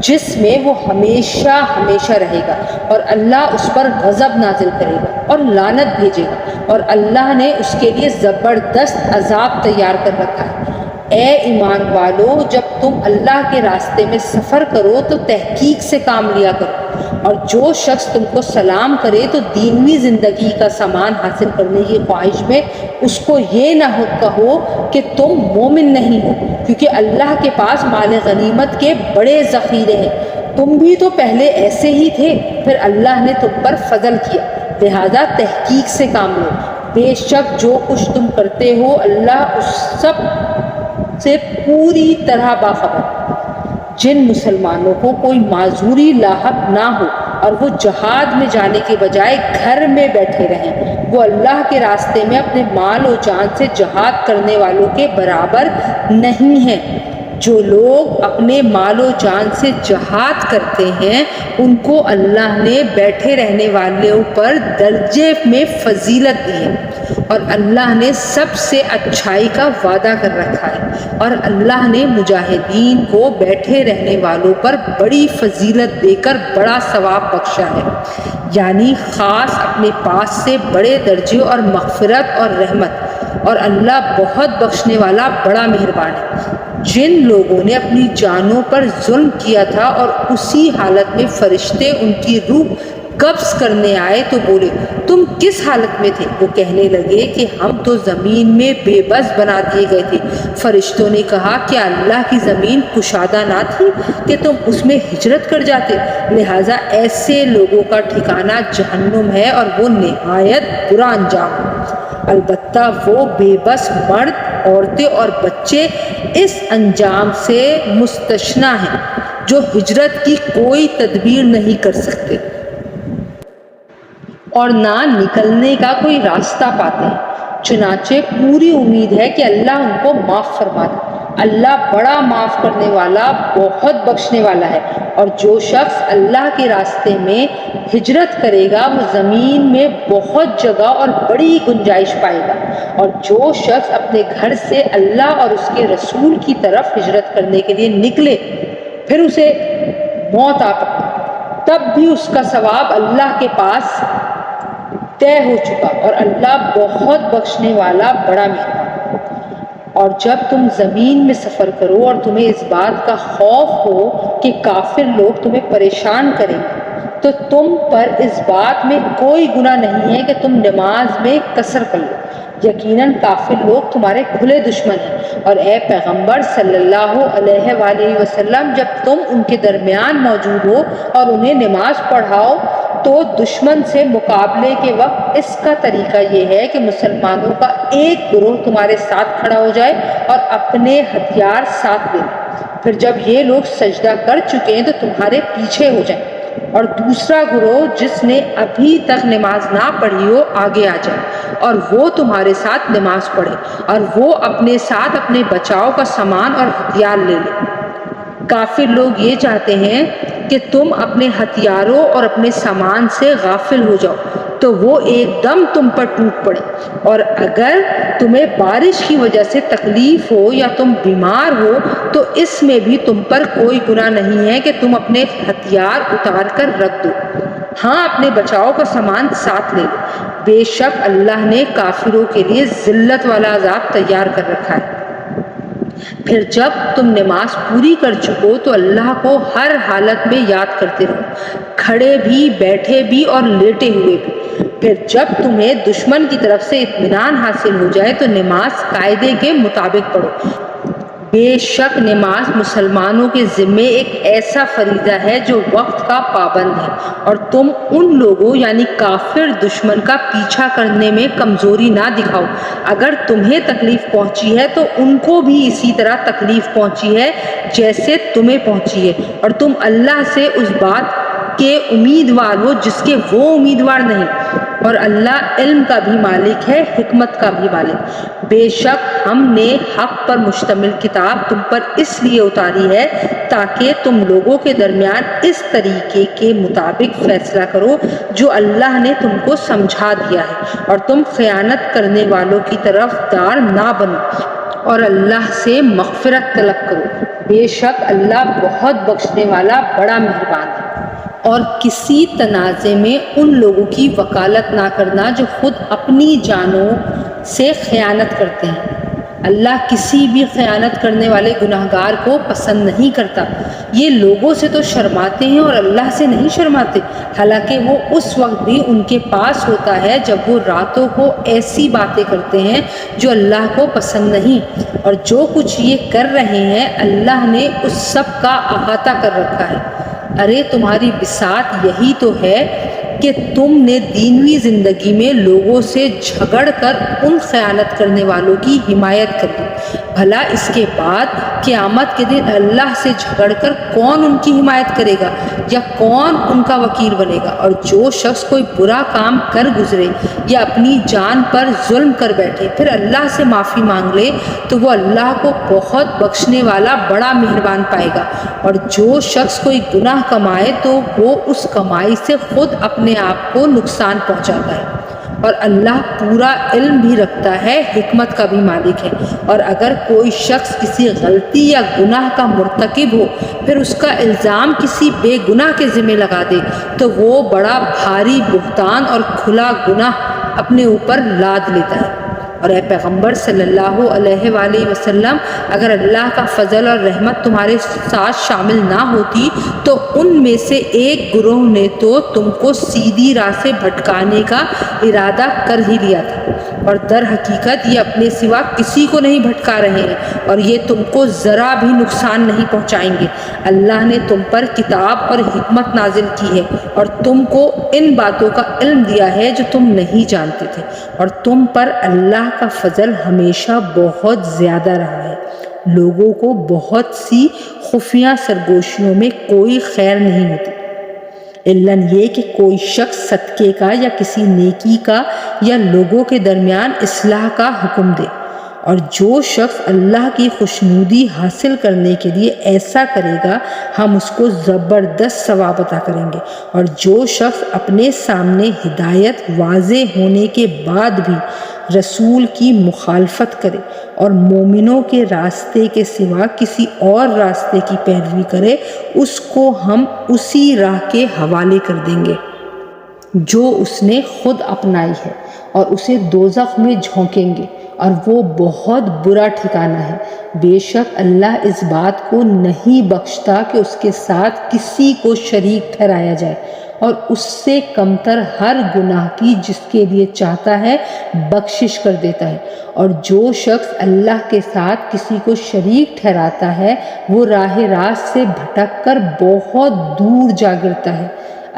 جس میں وہ ہمیشہ ہمیشہ رہے گا، اور اللہ اس پر غضب نازل کرے گا اور لعنت بھیجے گا، اور اللہ نے اس کے لیے زبردست عذاب تیار کر رکھا ہے۔ اے ایمان والو، جب تم اللہ کے راستے میں سفر کرو تو تحقیق سے کام لیا کرو، اور جو شخص تم کو سلام کرے تو دینوی زندگی کا سامان حاصل کرنے کی خواہش میں اس کو یہ نہ کہو کہ تم مومن نہیں ہو، کیونکہ اللہ کے پاس مال غنیمت کے بڑے ذخیرے ہیں، تم بھی تو پہلے ایسے ہی تھے، پھر اللہ نے تم پر فضل کیا، لہذا تحقیق سے کام لو۔ بے شک جو کچھ تم کرتے ہو اللہ اس سب سے پوری طرح باخبر۔ جن مسلمانوں کو کوئی معذوری لاحق نہ ہو اور وہ جہاد میں جانے کے بجائے گھر میں بیٹھے رہیں، وہ اللہ کے راستے میں اپنے مال و جان سے جہاد کرنے والوں کے برابر نہیں ہیں۔ جو لوگ اپنے مال و جان سے جہاد کرتے ہیں ان کو اللہ نے بیٹھے رہنے والوں پر درجے میں فضیلت دی ہے، اور اللہ نے سب سے اچھائی کا وعدہ کر رکھا ہے، اور اللہ نے مجاہدین کو بیٹھے رہنے والوں پر بڑی فضیلت دے کر بڑا ثواب بخشا ہے، یعنی خاص اپنے پاس سے بڑے درجے اور مغفرت اور رحمت، اور اللہ بہت بخشنے والا بڑا مہربان ہے۔ جن لوگوں نے اپنی جانوں پر ظلم کیا تھا اور اسی حالت میں فرشتے ان کی روح قبض کرنے آئے تو بولے تم کس حالت میں تھے؟ وہ کہنے لگے کہ ہم تو زمین میں بے بس بنا دیے گئے تھے۔ فرشتوں نے کہا کیا اللہ کی زمین کشادہ نہ تھی کہ تم اس میں ہجرت کر جاتے؟ لہٰذا ایسے لوگوں کا ٹھکانہ جہنم ہے اور وہ نہایت برا انجام ہے۔ البتہ وہ بے بس مرد، عورتیں اور بچے اس انجام سے مستثنیٰ ہیں جو ہجرت کی کوئی تدبیر نہیں کر سکتے اور نہ نکلنے کا کوئی راستہ پاتے ہیں، چنانچہ پوری امید ہے کہ اللہ ان کو معاف فرما دے۔ اللہ بڑا معاف کرنے والا بہت بخشنے والا ہے، اور جو شخص اللہ کے راستے میں ہجرت کرے گا وہ زمین میں بہت جگہ اور بڑی گنجائش پائے گا، اور جو شخص اپنے گھر سے اللہ اور اس کے رسول کی طرف ہجرت کرنے کے لیے نکلے پھر اسے موت آ پکڑے تب بھی اس کا ثواب اللہ کے پاس طے ہو چکا، اور اللہ بہت بخشنے والا بڑا مہربان۔ اور جب تم زمین میں سفر کرو اور تمہیں اس بات کا خوف ہو کہ کافر لوگ تمہیں پریشان کریں گے تو تم پر اس بات میں کوئی گناہ نہیں ہے کہ تم نماز میں قصر کر لو، یقیناً کافر لوگ تمہارے کھلے دشمن ہیں۔ اور اے پیغمبر صلی اللہ علیہ وآلہ وسلم، جب تم ان کے درمیان موجود ہو اور انہیں نماز پڑھاؤ تو دشمن سے مقابلے کے وقت اس کا طریقہ یہ ہے کہ مسلمانوں کا ایک گروہ تمہارے ساتھ کھڑا ہو جائے اور اپنے ہتھیار ساتھ لے لے، پھر جب یہ لوگ سجدہ کر چکے ہیں تو تمہارے پیچھے ہو جائیں، اور دوسرا گروہ جس نے ابھی تک نماز نہ پڑھی ہو آگے آ جائے اور وہ تمہارے ساتھ نماز پڑھے، اور وہ اپنے ساتھ اپنے بچاؤ کا سامان اور ہتھیار لے لے۔ کافر لوگ یہ چاہتے ہیں کہ تم اپنے ہتھیاروں اور اپنے سامان سے غافل ہو جاؤ تو وہ ایک دم تم پر ٹوٹ پڑے، اور اگر تمہیں بارش کی وجہ سے تکلیف ہو یا تم بیمار ہو تو اس میں بھی تم پر کوئی گناہ نہیں ہے کہ تم اپنے ہتھیار اتار کر رکھ دو، ہاں اپنے بچاؤ کا سامان ساتھ لے لو، بے شک اللہ نے کافروں کے لیے ذلت والا عذاب تیار کر رکھا ہے۔ پھر جب تم نماز پوری کر چکو تو اللہ کو ہر حالت میں یاد کرتے رہو، کھڑے بھی، بیٹھے بھی اور لیٹے ہوئے بھی۔ پھر جب تمہیں دشمن کی طرف سے اطمینان حاصل ہو جائے تو نماز قاعدے کے مطابق پڑھو، بے شک نماز مسلمانوں کے ذمے ایک ایسا فریضہ ہے جو وقت کا پابند ہے، اور تم ان لوگوں یعنی کافر دشمن کا پیچھا کرنے میں کمزوری نہ دکھاؤ، اگر تمہیں تکلیف پہنچی ہے تو ان کو بھی اسی طرح تکلیف پہنچی ہے جیسے تمہیں پہنچی ہے، اور تم اللہ سے اس بات کے امیدوار ہو جس کے وہ امیدوار نہیں، اور اللہ علم کا بھی مالک ہے، حکمت کا بھی مالک۔ بے شک ہم نے حق پر مشتمل کتاب تم پر اس لیے اتاری ہے تاکہ تم لوگوں کے درمیان اس طریقے کے مطابق فیصلہ کرو جو اللہ نے تم کو سمجھا دیا ہے، اور تم خیانت کرنے والوں کی طرف دار نہ بنو، اور اللہ سے مغفرت طلب کرو، بے شک اللہ بہت بخشنے والا بڑا مہربان ہے۔ اور کسی تنازع میں ان لوگوں کی وکالت نہ کرنا جو خود اپنی جانوں سے خیانت کرتے ہیں، اللہ کسی بھی خیانت کرنے والے گناہگار کو پسند نہیں کرتا۔ یہ لوگوں سے تو شرماتے ہیں اور اللہ سے نہیں شرماتے، حالانکہ وہ اس وقت بھی ان کے پاس ہوتا ہے جب وہ راتوں کو ایسی باتیں کرتے ہیں جو اللہ کو پسند نہیں، اور جو کچھ یہ کر رہے ہیں اللہ نے اس سب کا احاطہ کر رکھا ہے۔ ارے تمہاری بساط یہی تو ہے کہ تم نے دینوی زندگی میں لوگوں سے جھگڑ کر ان خیانت کرنے والوں کی حمایت کر لی، بھلا اس کے بعد قیامت کے دن اللہ سے جھگڑ کر کون ان کی حمایت کرے گا یا کون ان کا وکیل بنے گا؟ اور جو شخص کوئی برا کام کر گزرے یا اپنی جان پر ظلم کر بیٹھے پھر اللہ سے معافی مانگ لے تو وہ اللہ کو بہت بخشنے والا بڑا مہربان پائے گا، اور جو شخص کوئی گناہ کمائے تو وہ اس کمائی سے خود اپنے آپ کو نقصان پہنچاتا ہے، اور اللہ پورا علم بھی رکھتا ہے، حکمت کا بھی مالک ہے۔ اور اگر کوئی شخص کسی غلطی یا گناہ کا مرتکب ہو پھر اس کا الزام کسی بے گناہ کے ذمہ لگا دے تو وہ بڑا بھاری بہتان اور کھلا گناہ اپنے اوپر لاد لیتا ہے۔ اور اے پیغمبر صلی اللہ علیہ وآلہ وسلم، اگر اللہ کا فضل اور رحمت تمہارے ساتھ شامل نہ ہوتی تو ان میں سے ایک گروہ نے تو تم کو سیدھی راہ سے بھٹکانے کا ارادہ کر ہی لیا تھا، اور در حقیقت یہ اپنے سوا کسی کو نہیں بھٹکا رہے ہیں اور یہ تم کو ذرا بھی نقصان نہیں پہنچائیں گے۔ اللہ نے تم پر کتاب اور حکمت نازل کی ہے اور تم کو ان باتوں کا علم دیا ہے جو تم نہیں جانتے تھے، اور تم پر اللہ کا فضل ہمیشہ بہت زیادہ رہا ہے۔ لوگوں کو بہت سی خفیہ سرگوشیوں میں کوئی خیر نہیں ہوتی الا یہ کہ کوئی شخص صدقے کا یا کسی نیکی کا یا لوگوں کے درمیان اصلاح کا حکم دے، اور جو شخص اللہ کی خوشنودی حاصل کرنے کے لیے ایسا کرے گا ہم اس کو زبردست ثواب عطا کریں گے، اور جو شخص اپنے سامنے ہدایت واضح ہونے کے بعد بھی رسول کی مخالفت کرے اور مومنوں کے راستے کے سوا کسی اور راستے کی پیروی کرے اس کو ہم اسی راہ کے حوالے کر دیں گے جو اس نے خود اپنائی ہے، اور اسے دوزخ میں جھونکیں گے، اور وہ بہت برا ٹھکانہ ہے۔ بے شک اللہ اس بات کو نہیں بخشتا کہ اس کے ساتھ کسی کو شریک ٹھہرایا جائے، اور اس سے کمتر ہر گناہ کی جس کے لیے چاہتا ہے بخشش کر دیتا ہے۔ اور جو شخص اللہ کے ساتھ کسی کو شریک ٹھہراتا ہے وہ راہ راست سے بھٹک کر بہت دور جا گرتا ہے۔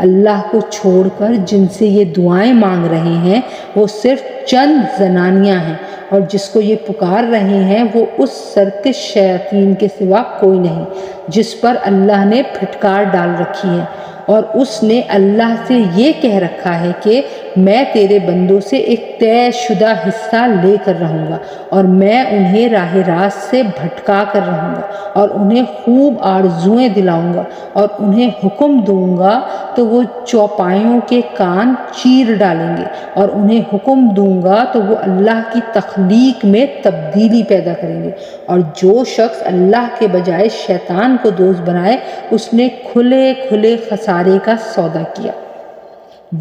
اللہ کو چھوڑ کر جن سے یہ دعائیں مانگ رہے ہیں وہ صرف چند زنانیاں ہیں، اور جس کو یہ پکار رہے ہیں وہ اس سرکش شیاطین کے سوا کوئی نہیں جس پر اللہ نے پھٹکار ڈال رکھی ہے، اور اس نے اللہ سے یہ کہہ رکھا ہے کہ میں تیرے بندوں سے ایک طے شدہ حصہ لے کر رہوں گا، اور میں انہیں راہ راست سے بھٹکا کر رہوں گا، اور انہیں خوب آرزوئیں دلاؤں گا، اور انہیں حکم دوں گا تو وہ چوپایوں کے کان چیر ڈالیں گے، اور انہیں حکم دوں گا تو وہ اللہ کی تخلیق میں تبدیلی پیدا کریں گے۔ اور جو شخص اللہ کے بجائے شیطان کو دوست بنائے اس نے کھلے کھلے خسارے کا سودا کیا۔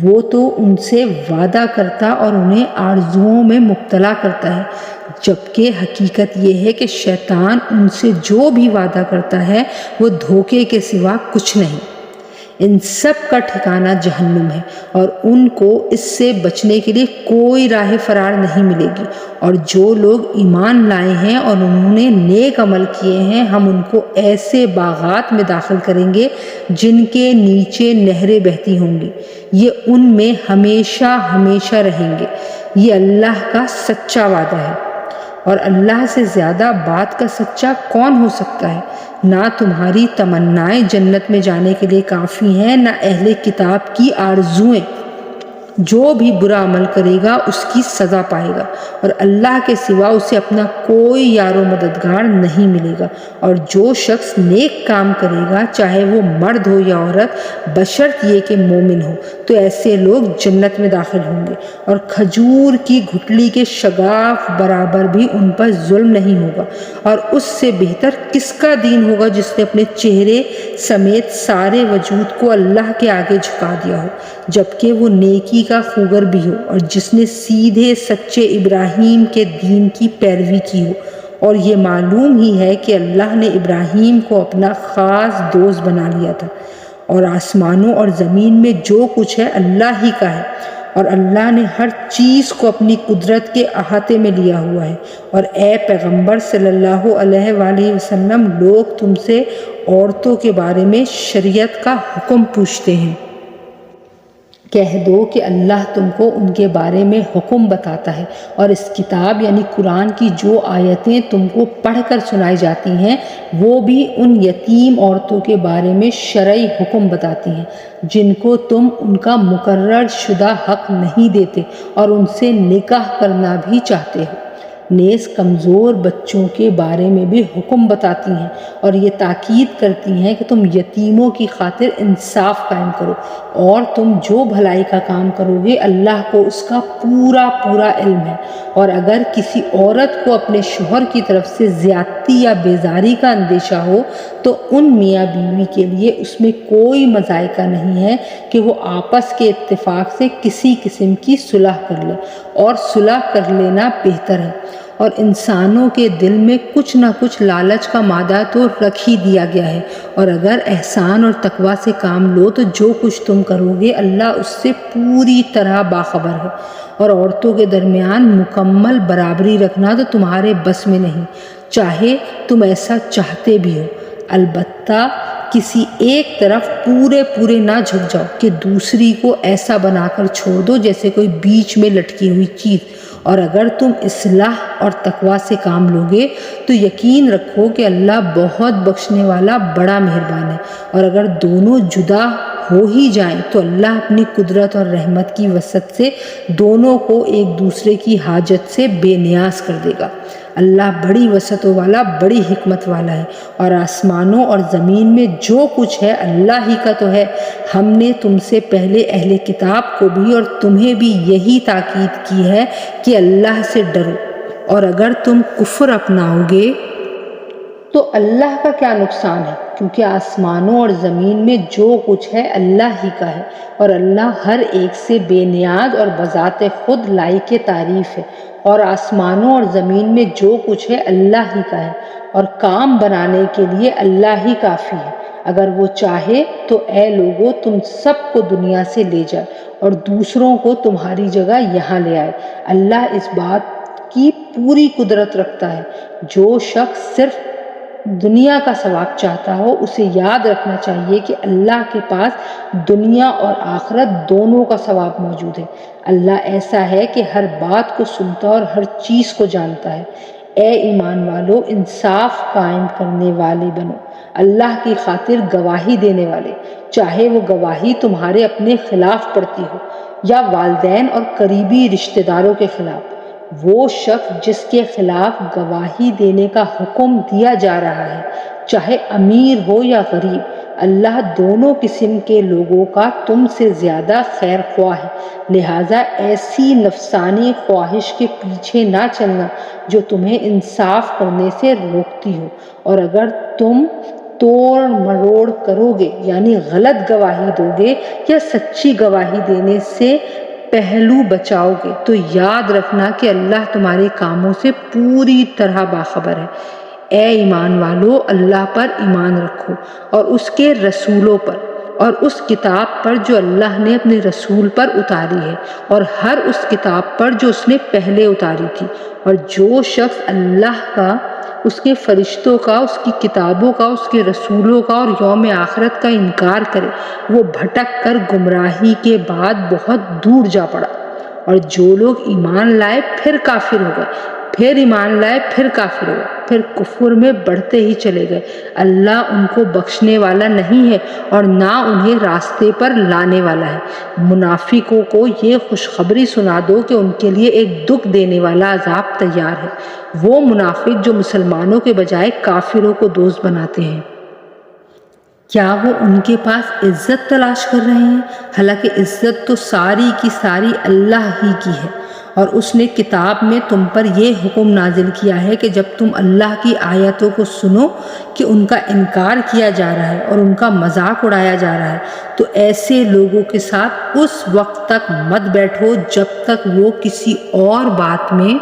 وہ تو ان سے وعدہ کرتا اور انہیں آرزوؤں میں مبتلا کرتا ہے، جبکہ حقیقت یہ ہے کہ شیطان ان سے جو بھی وعدہ کرتا ہے وہ دھوکے کے سوا کچھ نہیں۔ ان سب کا ٹھکانہ جہنم ہے، اور ان کو اس سے بچنے کے لیے کوئی راہ فرار نہیں ملے گی۔ اور جو لوگ ایمان لائے ہیں اور انہوں نے نیک عمل کیے ہیں ہم ان کو ایسے باغات میں داخل کریں گے جن کے نیچے نہریں بہتی ہوں گی، یہ ان میں ہمیشہ ہمیشہ رہیں گے۔ یہ اللہ کا سچا وعدہ ہے، اور اللہ سے زیادہ بات کا سچا کون ہو سکتا ہے؟ نہ تمہاری تمنائیں جنت میں جانے کے لیے کافی ہیں، نہ اہل کتاب کی آرزوئیں۔ جو بھی برا عمل کرے گا اس کی سزا پائے گا، اور اللہ کے سوا اسے اپنا کوئی یار و مددگار نہیں ملے گا۔ اور جو شخص نیک کام کرے گا چاہے وہ مرد ہو یا عورت بشرط یہ کہ مومن ہو تو ایسے لوگ جنت میں داخل ہوں گے، اور کھجور کی گٹھلی کے شگاف برابر بھی ان پر ظلم نہیں ہوگا۔ اور اس سے بہتر کس کا دین ہوگا جس نے اپنے چہرے سمیت سارے وجود کو اللہ کے آگے جھکا دیا ہو جبکہ وہ نیکی کا خوگر بھی ہو، اور جس نے سیدھے سچے ابراہیم کے دین کی پیروی کی ہو۔ اور یہ معلوم ہی ہے کہ اللہ نے ابراہیم کو اپنا خاص دوست بنا لیا تھا، اور آسمانوں اور زمین میں جو کچھ ہے اللہ ہی کا ہے، اور اللہ نے ہر چیز کو اپنی قدرت کے احاطے میں لیا ہوا ہے۔ اور اے پیغمبر صلی اللہ علیہ وآلہ وسلم، لوگ تم سے عورتوں کے بارے میں شریعت کا حکم پوچھتے ہیں، کہہ دو کہ اللہ تم کو ان کے بارے میں حکم بتاتا ہے، اور اس کتاب یعنی قرآن کی جو آیتیں تم کو پڑھ کر سنائی جاتی ہیں وہ بھی ان یتیم عورتوں کے بارے میں شرعی حکم بتاتی ہیں جن کو تم ان کا مقرر شدہ حق نہیں دیتے اور ان سے نکاح کرنا بھی چاہتے ہو۔ نیز کمزور بچوں کے بارے میں بھی حکم بتاتی ہیں، اور یہ تاکید کرتی ہیں کہ تم یتیموں کی خاطر انصاف قائم کرو، اور تم جو بھلائی کا کام کرو گے اللہ کو اس کا پورا پورا علم ہے۔ اور اگر کسی عورت کو اپنے شوہر کی طرف سے زیادتی یا بیزاری کا اندیشہ ہو تو ان میاں بیوی کے لیے اس میں کوئی مذائقہ نہیں ہے کہ وہ آپس کے اتفاق سے کسی قسم کی صلح کر لے، اور صلح کر لینا بہتر ہے۔ اور انسانوں کے دل میں کچھ نہ کچھ لالچ کا مادہ تو رکھ ہی دیا گیا ہے، اور اگر احسان اور تقوی سے کام لو تو جو کچھ تم کرو گے اللہ اس سے پوری طرح باخبر ہے۔ اور عورتوں کے درمیان مکمل برابری رکھنا تو تمہارے بس میں نہیں، چاہے تم ایسا چاہتے بھی ہو، البتہ کسی ایک طرف پورے نہ جھک جاؤ کہ دوسری کو ایسا بنا کر چھوڑ دو جیسے کوئی بیچ میں لٹکی ہوئی چیز۔ اور اگر تم اصلاح اور تقوی سے کام لوگے تو یقین رکھو کہ اللہ بہت بخشنے والا بڑا مہربان ہے، اور اگر دونوں جدا ہو ہی جائیں تو اللہ اپنی قدرت اور رحمت کی وسعت سے دونوں کو ایک دوسرے کی حاجت سے بے نیاز کر دے گا۔ اللہ بڑی وسعتوں والا بڑی حکمت والا ہے، اور آسمانوں اور زمین میں جو کچھ ہے اللہ ہی کا تو ہے۔ ہم نے تم سے پہلے اہل کتاب کو بھی اور تمہیں بھی یہی تاکید کی ہے کہ اللہ سے ڈرو، اور اگر تم کفر اپناؤ گے تو اللہ کا کیا نقصان ہے، کیونکہ آسمانوں اور زمین میں جو کچھ ہے اللہ ہی کا ہے، اور اللہ ہر ایک سے بے نیاز اور بذات خود لائق تعریف ہے۔ اور آسمانوں اور زمین میں جو کچھ ہے اللہ ہی کا ہے، اور کام بنانے کے لیے اللہ ہی کافی ہے۔ اگر وہ چاہے تو اے لوگو تم سب کو دنیا سے لے جائے اور دوسروں کو تمہاری جگہ یہاں لے آئے۔ اللہ اس بات کی پوری قدرت رکھتا ہے۔ جو شخص صرف دنیا کا ثواب چاہتا ہو اسے یاد رکھنا چاہیے کہ اللہ کے پاس دنیا اور آخرت دونوں کا ثواب موجود ہے۔ اللہ ایسا ہے کہ ہر بات کو سنتا اور ہر چیز کو جانتا ہے۔ اے ایمان والو، انصاف قائم کرنے والے بنو، اللہ کی خاطر گواہی دینے والے، چاہے وہ گواہی تمہارے اپنے خلاف پڑتی ہو یا والدین اور قریبی رشتہ داروں کے خلاف۔ وہ شخص جس کے خلاف گواہی دینے کا حکم دیا جا رہا ہے، چاہے امیر ہو یا غریب، اللہ دونوں قسم کے لوگوں کا تم سے زیادہ خیر خواہ ہے۔ لہٰذا ایسی نفسانی خواہش کے پیچھے نہ چلنا جو تمہیں انصاف کرنے سے روکتی ہو، اور اگر تم توڑ مروڑ کرو گے یعنی غلط گواہی دو گے یا سچی گواہی دینے سے پہلو بچاؤ گے تو یاد رکھنا کہ اللہ تمہارے کاموں سے پوری طرح باخبر ہے۔ اے ایمان والو، اللہ پر ایمان رکھو اور اس کے رسولوں پر اور اس کتاب پر جو اللہ نے اپنے رسول پر اتاری ہے اور ہر اس کتاب پر جو اس نے پہلے اتاری تھی، اور جو شخص اللہ کا، اس کے فرشتوں کا، اس کی کتابوں کا، اس کے رسولوں کا اور یوم آخرت کا انکار کرے وہ بھٹک کر گمراہی کے بعد بہت دور جا پڑا۔ اور جو لوگ ایمان لائے پھر کافر ہو گئے، پھر ایمان لائے پھر کافر ہو گئے، پھر کفر میں بڑھتے ہی چلے گئے، اللہ ان کو بخشنے والا نہیں ہے اور نہ انہیں راستے پر لانے والا ہے۔ منافقوں کو یہ خوشخبری سنا دو کہ ان کے لیے ایک دکھ دینے والا عذاب تیار ہے۔ وہ منافق جو مسلمانوں کے بجائے کافروں کو دوست بناتے ہیں، کیا وہ ان کے پاس عزت تلاش کر رہے ہیں؟ حالانکہ عزت تو ساری کی ساری اللہ ہی کی ہے، اور اس نے کتاب میں تم پر یہ حکم نازل کیا ہے کہ جب تم اللہ کی آیتوں کو سنو کہ ان کا انکار کیا جا رہا ہے اور ان کا مذاق اڑایا جا رہا ہے تو ایسے لوگوں کے ساتھ اس وقت تک مت بیٹھو جب تک وہ کسی اور بات میں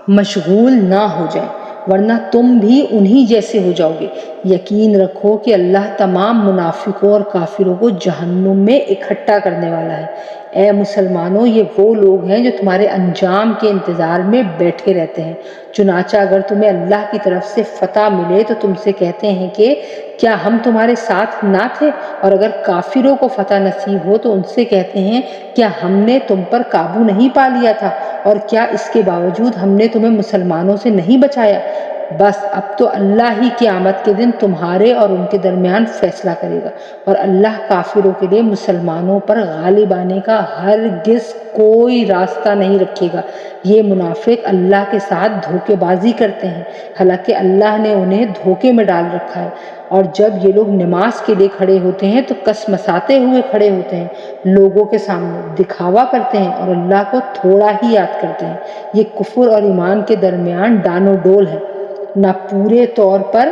مشغول نہ ہو جائیں، ورنہ تم بھی انہی جیسے ہو جاؤ گے۔ یقین رکھو کہ اللہ تمام منافقوں اور کافروں کو جہنم میں اکٹھا کرنے والا ہے۔ اے مسلمانوں، یہ وہ لوگ ہیں جو تمہارے انجام کے انتظار میں بیٹھے رہتے ہیں۔ چنانچہ اگر تمہیں اللہ کی طرف سے فتح ملے تو تم سے کہتے ہیں کہ کیا ہم تمہارے ساتھ نہ تھے، اور اگر کافروں کو فتح نصیب ہو تو ان سے کہتے ہیں کیا ہم نے تم پر قابو نہیں پا لیا تھا، اور کیا اس کے باوجود ہم نے تمہیں مسلمانوں سے نہیں بچایا؟ بس اب تو اللہ ہی قیامت کے دن تمہارے اور ان کے درمیان فیصلہ کرے گا، اور اللہ کافروں کے لیے مسلمانوں پر غالب آنے کا ہرگز کوئی راستہ نہیں رکھے گا۔ یہ منافق اللہ کے ساتھ دھوکے بازی کرتے ہیں، حالانکہ اللہ نے انہیں دھوکے میں ڈال رکھا ہے، اور جب یہ لوگ نماز کے لیے کھڑے ہوتے ہیں تو کسمساتے ہوئے کھڑے ہوتے ہیں، لوگوں کے سامنے دکھاوا کرتے ہیں اور اللہ کو تھوڑا ہی یاد کرتے ہیں۔ یہ کفر اور ایمان کے درمیان ڈانو ڈول ہے، نہ پورے طور پر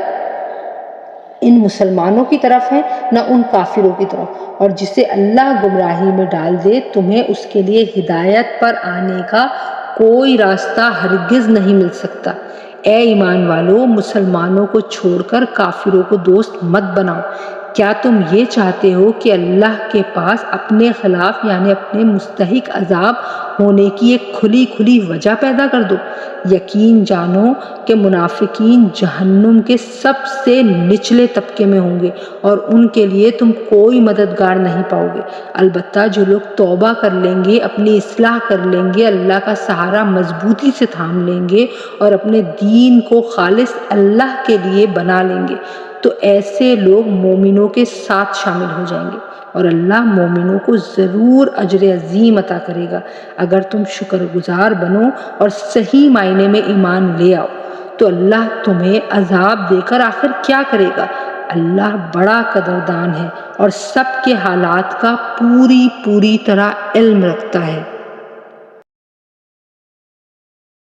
ان مسلمانوں کی طرف ہے نہ ان کافروں کی طرف، اور جسے اللہ گمراہی میں ڈال دے تمہیں اس کے لیے ہدایت پر آنے کا کوئی راستہ ہرگز نہیں مل سکتا۔ اے ایمان والو، مسلمانوں کو چھوڑ کر کافروں کو دوست مت بناؤ۔ کیا تم یہ چاہتے ہو کہ اللہ کے پاس اپنے خلاف یعنی اپنے مستحق عذاب ہونے کی ایک کھلی کھلی وجہ پیدا کر دو؟ یقین جانو کہ منافقین جہنم کے سب سے نچلے طبقے میں ہوں گے، اور ان کے لیے تم کوئی مددگار نہیں پاؤ گے۔ البتہ جو لوگ توبہ کر لیں گے، اپنی اصلاح کر لیں گے، اللہ کا سہارا مضبوطی سے تھام لیں گے اور اپنے دین کو خالص اللہ کے لیے بنا لیں گے تو ایسے لوگ مومنوں کے ساتھ شامل ہو جائیں گے، اور اللہ مومنوں کو ضرور اجر عظیم عطا کرے گا اگر تم شکر گزار بنو اور صحیح معنی میں ایمان لے آؤ۔ تو اللہ تمہیں عذاب دے کر آخر کیا کرے گا؟ اللہ بڑا قدردان ہے اور سب کے حالات کا پوری طرح علم رکھتا ہے۔